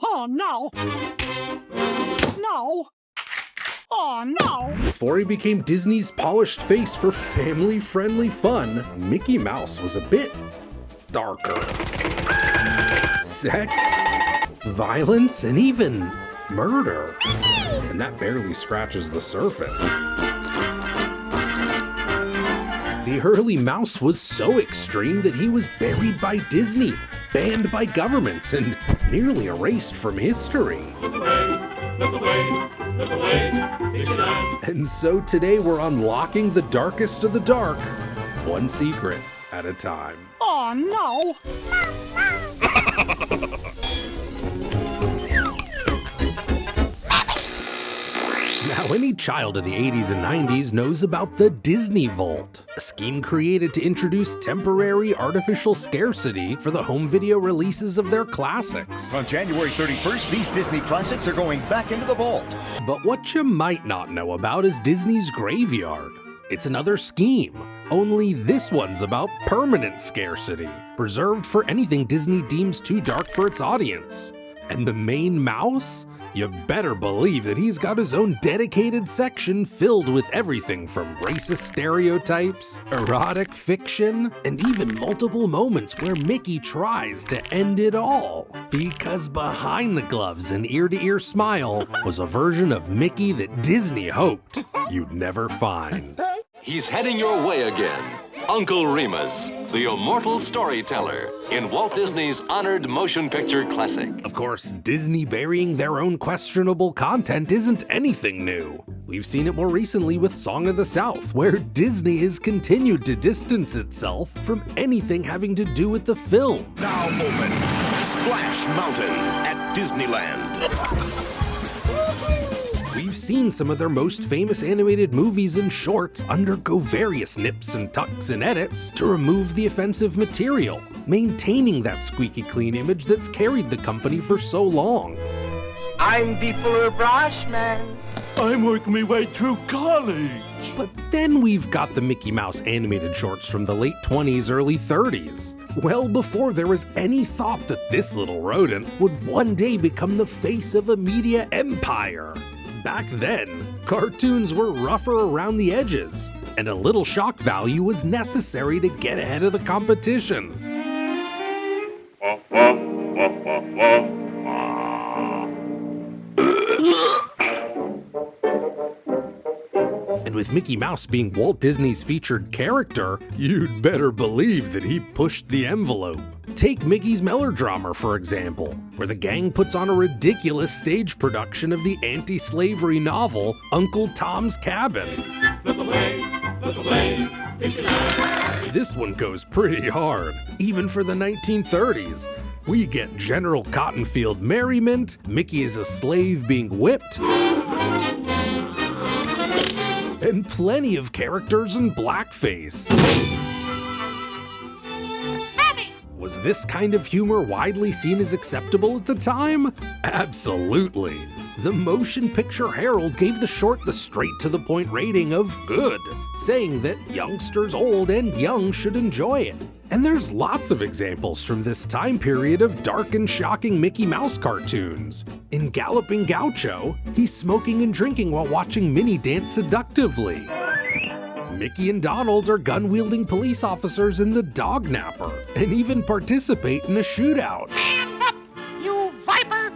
Oh, no! No! Oh, no! Before he became Disney's polished face for family-friendly fun, Mickey Mouse was a bit darker. Sex, violence, and even murder. And that barely scratches the surface. The early mouse was so extreme that he was buried by Disney, banned by governments, and nearly erased from history. And so today we're unlocking the darkest of the dark, one secret at a time. Oh, no! Now, any child of the 80s and 90s knows about the Disney Vault, a scheme created to introduce temporary artificial scarcity for the home video releases of their classics. On January 31st, these Disney classics are going back into the vault. But what you might not know about is Disney's Graveyard. It's another scheme, only this one's about permanent scarcity, preserved for anything Disney deems too dark for its audience. And the main mouse? You better believe that he's got his own dedicated section filled with everything from racist stereotypes, erotic fiction, and even multiple moments where Mickey tries to end it all. Because behind the gloves and ear-to-ear smile was a version of Mickey that Disney hoped you'd never find. He's heading your way again. Uncle Remus, the immortal storyteller in Walt Disney's honored motion picture classic. Of course, Disney burying their own questionable content isn't anything new. We've seen it more recently with Song of the South, where Disney has continued to distance itself from anything having to do with the film. Now open Splash Mountain at Disneyland. We've seen some of their most famous animated movies and shorts undergo various nips and tucks and edits to remove the offensive material, maintaining that squeaky clean image that's carried the company for so long. I'm the fuller brush man. I'm working my way through college. But then we've got the Mickey Mouse animated shorts from the late 20s, early 30s, well before there was any thought that this little rodent would one day become the face of a media empire. Back then, cartoons were rougher around the edges, and a little shock value was necessary to get ahead of the competition. And with Mickey Mouse being Walt Disney's featured character, you'd better believe that he pushed the envelope. Take Mickey's Melodrama, for example, where the gang puts on a ridiculous stage production of the anti-slavery novel Uncle Tom's Cabin. This one goes pretty hard, even for the 1930s. We get General Cottonfield merriment, Mickey is a slave being whipped, and plenty of characters in blackface. Was this kind of humor widely seen as acceptable at the time? Absolutely. The Motion Picture Herald gave the short the straight-to-the-point rating of good, saying that youngsters old and young should enjoy it. And there's lots of examples from this time period of dark and shocking Mickey Mouse cartoons. In Galloping Gaucho, he's smoking and drinking while watching Minnie dance seductively. Mickey and Donald are gun-wielding police officers in The Dog Napper, and even participate in a shootout. Hands up, you viper!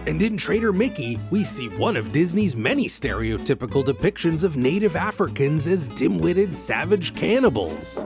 And in Trader Mickey, we see one of Disney's many stereotypical depictions of native Africans as dim-witted savage cannibals.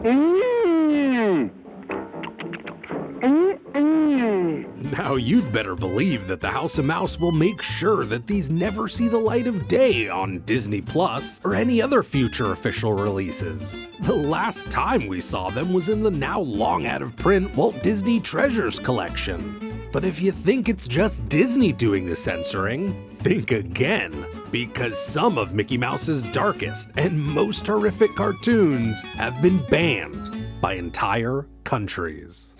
Now you'd better believe that the House of Mouse will make sure that these never see the light of day on Disney Plus or any other future official releases. The last time we saw them was in the now long out of print Walt Disney Treasures collection. But if you think it's just Disney doing the censoring, think again, because some of Mickey Mouse's darkest and most horrific cartoons have been banned by entire countries.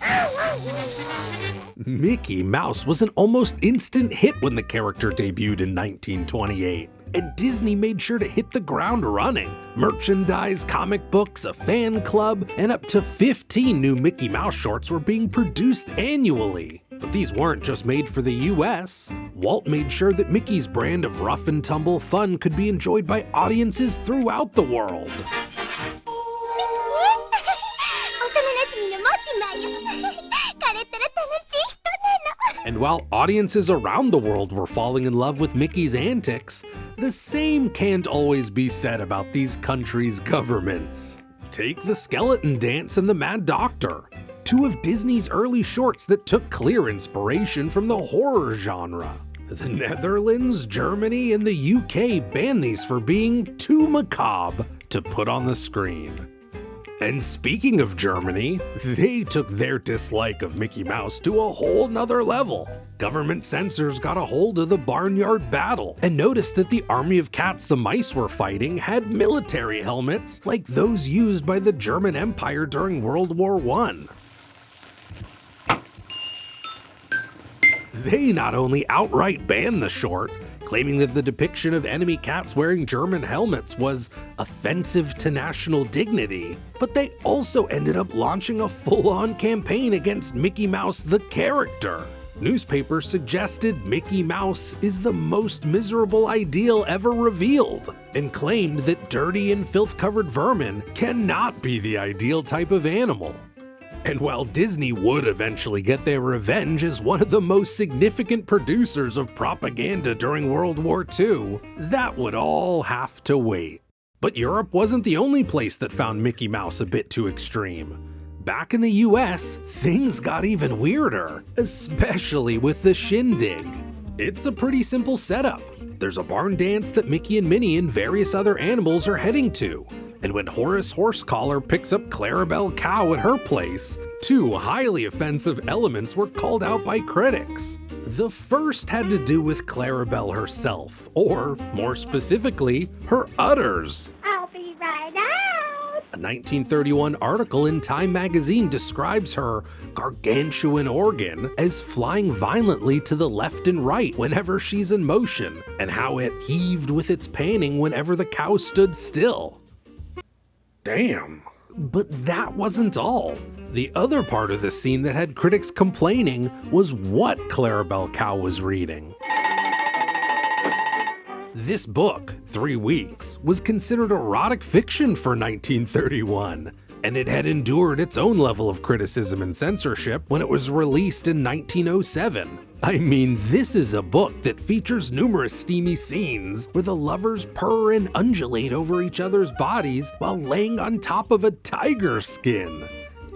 Mickey Mouse was an almost instant hit when the character debuted in 1928. and Disney made sure to hit the ground running. Merchandise, comic books, a fan club, and up to 15 new Mickey Mouse shorts were being produced annually. But these weren't just made for the US. Walt made sure that Mickey's brand of rough and tumble fun could be enjoyed by audiences throughout the world. And while audiences around the world were falling in love with Mickey's antics, the same can't always be said about these countries' governments. Take the Skeleton Dance and the Mad Doctor, two of Disney's early shorts that took clear inspiration from the horror genre. The Netherlands, Germany, and the UK banned these for being too macabre to put on the screen. And speaking of Germany, they took their dislike of Mickey Mouse to a whole nother level. Government censors got a hold of the Barnyard Battle and noticed that the army of cats the mice were fighting had military helmets like those used by the German Empire during World War I. They not only outright banned the short, claiming that the depiction of enemy cats wearing German helmets was offensive to national dignity, but they also ended up launching a full-on campaign against Mickey Mouse the character. Newspapers suggested Mickey Mouse is the most miserable ideal ever revealed, and claimed that dirty and filth-covered vermin cannot be the ideal type of animal. And while Disney would eventually get their revenge as one of the most significant producers of propaganda during World War II, that would all have to wait. But Europe wasn't the only place that found Mickey Mouse a bit too extreme. Back in the US, things got even weirder, especially with the shindig. It's a pretty simple setup. There's a barn dance that Mickey and Minnie and various other animals are heading to. And when Horace Horsecollar picks up Clarabelle Cow at her place, two highly offensive elements were called out by critics. The first had to do with Clarabelle herself, or more specifically, her udders. I'll be right out. A 1931 article in Time magazine describes her gargantuan organ as flying violently to the left and right whenever she's in motion, and how it heaved with its panning whenever the cow stood still. Damn. But that wasn't all. The other part of the scene that had critics complaining was what Clarabelle Cow was reading. This book, 3 Weeks, was considered erotic fiction for 1931, and it had endured its own level of criticism and censorship when it was released in 1907. I mean, this is a book that features numerous steamy scenes where the lovers purr and undulate over each other's bodies while laying on top of a tiger skin.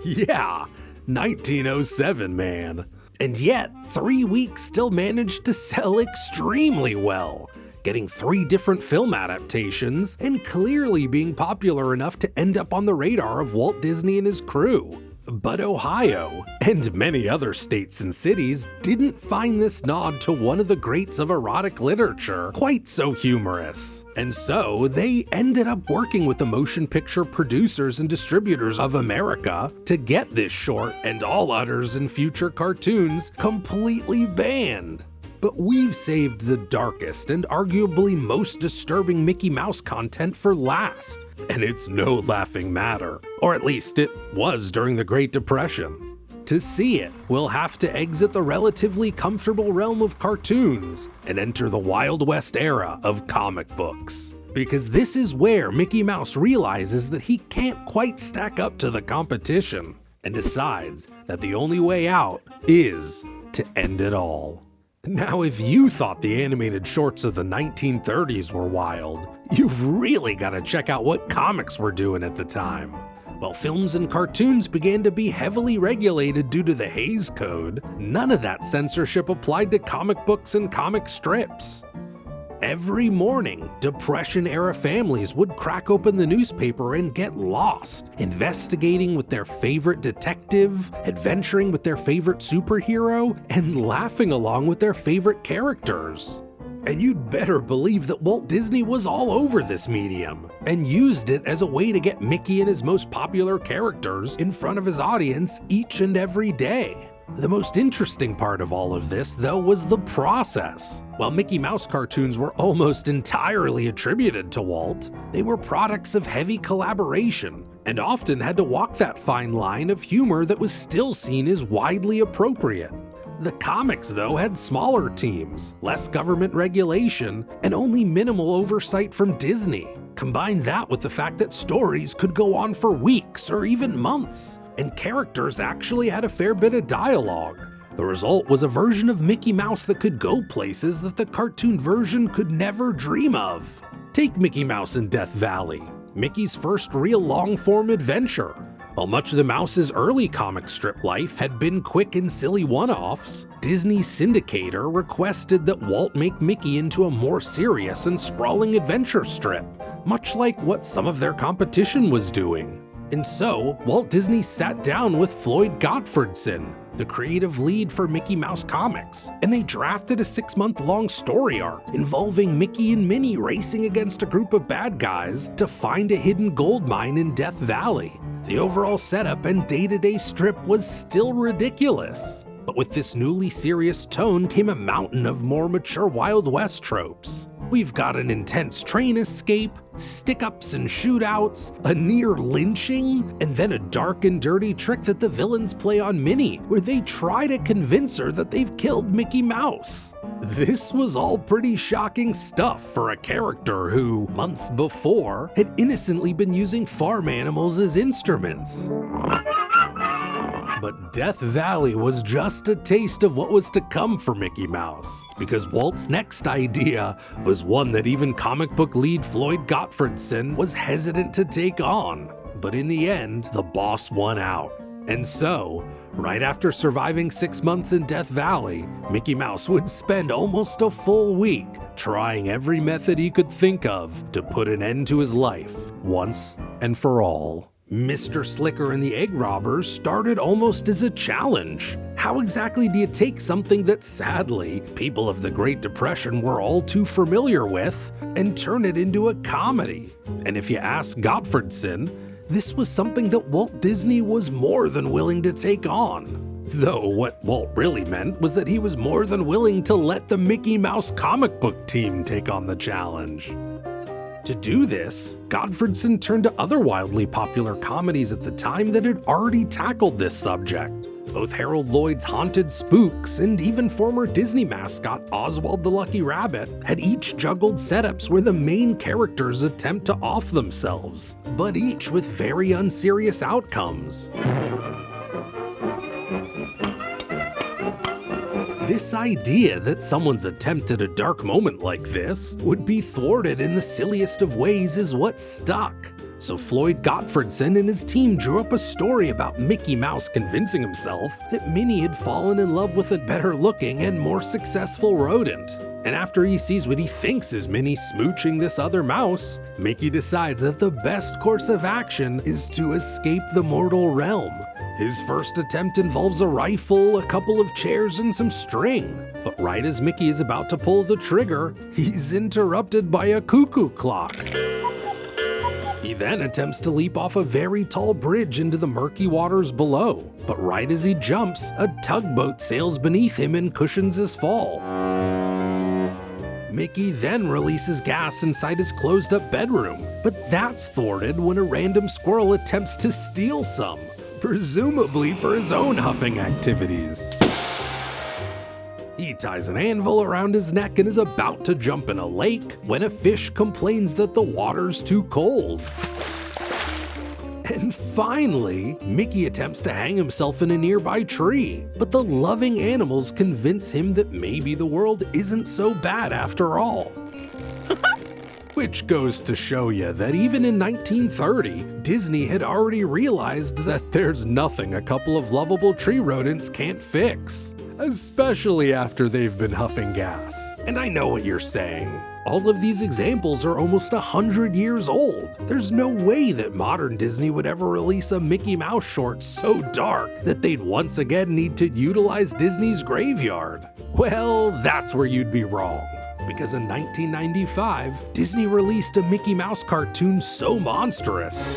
Yeah, 1907, man. And yet, 3 Weeks still managed to sell extremely well, getting 3 different film adaptations and clearly being popular enough to end up on the radar of Walt Disney and his crew. But Ohio, and many other states and cities, didn't find this nod to one of the greats of erotic literature quite so humorous. And so they ended up working with the Motion Picture Producers and Distributors of America to get this short and all udders in future cartoons completely banned. But we've saved the darkest and arguably most disturbing Mickey Mouse content for last. And it's no laughing matter, or at least it was during the Great Depression. To see it, we'll have to exit the relatively comfortable realm of cartoons and enter the Wild West era of comic books. Because this is where Mickey Mouse realizes that he can't quite stack up to the competition, and decides that the only way out is to end it all. Now, if you thought the animated shorts of the 1930s were wild, you've really got to check out what comics were doing at the time. While films and cartoons began to be heavily regulated due to the Hays Code, none of that censorship applied to comic books and comic strips. Every morning, Depression-era families would crack open the newspaper and get lost, investigating with their favorite detective, adventuring with their favorite superhero, and laughing along with their favorite characters. And you'd better believe that Walt Disney was all over this medium, and used it as a way to get Mickey and his most popular characters in front of his audience each and every day. The most interesting part of all of this, though, was the process. While Mickey Mouse cartoons were almost entirely attributed to Walt, they were products of heavy collaboration and often had to walk that fine line of humor that was still seen as widely appropriate. The comics, though, had smaller teams, less government regulation, and only minimal oversight from Disney. Combine that with the fact that stories could go on for weeks or even months, and characters actually had a fair bit of dialogue. The result was a version of Mickey Mouse that could go places that the cartoon version could never dream of. Take Mickey Mouse in Death Valley, Mickey's first real long-form adventure. While much of the Mouse's early comic strip life had been quick and silly one-offs, Disney's syndicator requested that Walt make Mickey into a more serious and sprawling adventure strip, much like what some of their competition was doing. And so, Walt Disney sat down with Floyd Gottfredson, the creative lead for Mickey Mouse Comics, and they drafted a 6-month-long story arc involving Mickey and Minnie racing against a group of bad guys to find a hidden gold mine in Death Valley. The overall setup and day-to-day strip was still ridiculous, but with this newly serious tone came a mountain of more mature Wild West tropes. We've got an intense train escape, stick-ups and shootouts, a near lynching, and then a dark and dirty trick that the villains play on Minnie, where they try to convince her that they've killed Mickey Mouse. This was all pretty shocking stuff for a character who, months before, had innocently been using farm animals as instruments. But Death Valley was just a taste of what was to come for Mickey Mouse, because Walt's next idea was one that even comic book lead Floyd Gottfredson was hesitant to take on. But in the end, the boss won out. And so, right after surviving 6 months in Death Valley, Mickey Mouse would spend almost a full week trying every method he could think of to put an end to his life, once and for all. Mr. Slicker and the Egg Robbers started almost as a challenge. How exactly do you take something that sadly people of the Great Depression were all too familiar with and turn it into a comedy? And if you ask Gottfredson, this was something that Walt Disney was more than willing to take on. Though what Walt really meant was that he was more than willing to let the Mickey Mouse comic book team take on the challenge. To do this, Gottfredson turned to other wildly popular comedies at the time that had already tackled this subject. Both Harold Lloyd's Haunted Spooks and even former Disney mascot Oswald the Lucky Rabbit had each juggled setups where the main characters attempt to off themselves, but each with very unserious outcomes. This idea that someone's attempt at a dark moment like this would be thwarted in the silliest of ways is what stuck. So Floyd Gottfredson and his team drew up a story about Mickey Mouse convincing himself that Minnie had fallen in love with a better looking and more successful rodent. And after he sees what he thinks is Minnie smooching this other mouse, Mickey decides that the best course of action is to escape the mortal realm. His first attempt involves a rifle, a couple of chairs, and some string. But right as Mickey is about to pull the trigger, he's interrupted by a cuckoo clock. He then attempts to leap off a very tall bridge into the murky waters below. But right as he jumps, a tugboat sails beneath him and cushions his fall. Mickey then releases gas inside his closed-up bedroom, but that's thwarted when a random squirrel attempts to steal some, presumably for his own huffing activities. He ties an anvil around his neck and is about to jump in a lake when a fish complains that the water's too cold. And finally, Mickey attempts to hang himself in a nearby tree, but the loving animals convince him that maybe the world isn't so bad after all. Which goes to show you that even in 1930, Disney had already realized that there's nothing a couple of lovable tree rodents can't fix, especially after they've been huffing gas. And I know what you're saying. All of these examples are almost 100 years old. There's no way that modern Disney would ever release a Mickey Mouse short so dark that they'd once again need to utilize Disney's graveyard. Well, that's where you'd be wrong. Because in 1995, Disney released a Mickey Mouse cartoon so monstrous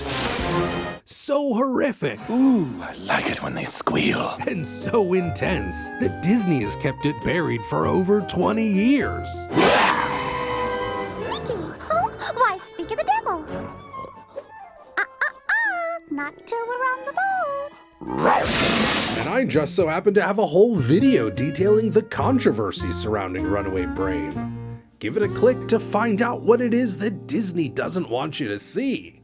so horrific Ooh, I like it when they squeal. and so intense that Disney has kept it buried for over 20 years. Why speak of the devil? Not till we're on the boat. And I just so happen to have a whole video detailing the controversy surrounding Runaway Brain. Give it a click to find out what it is that Disney doesn't want you to see.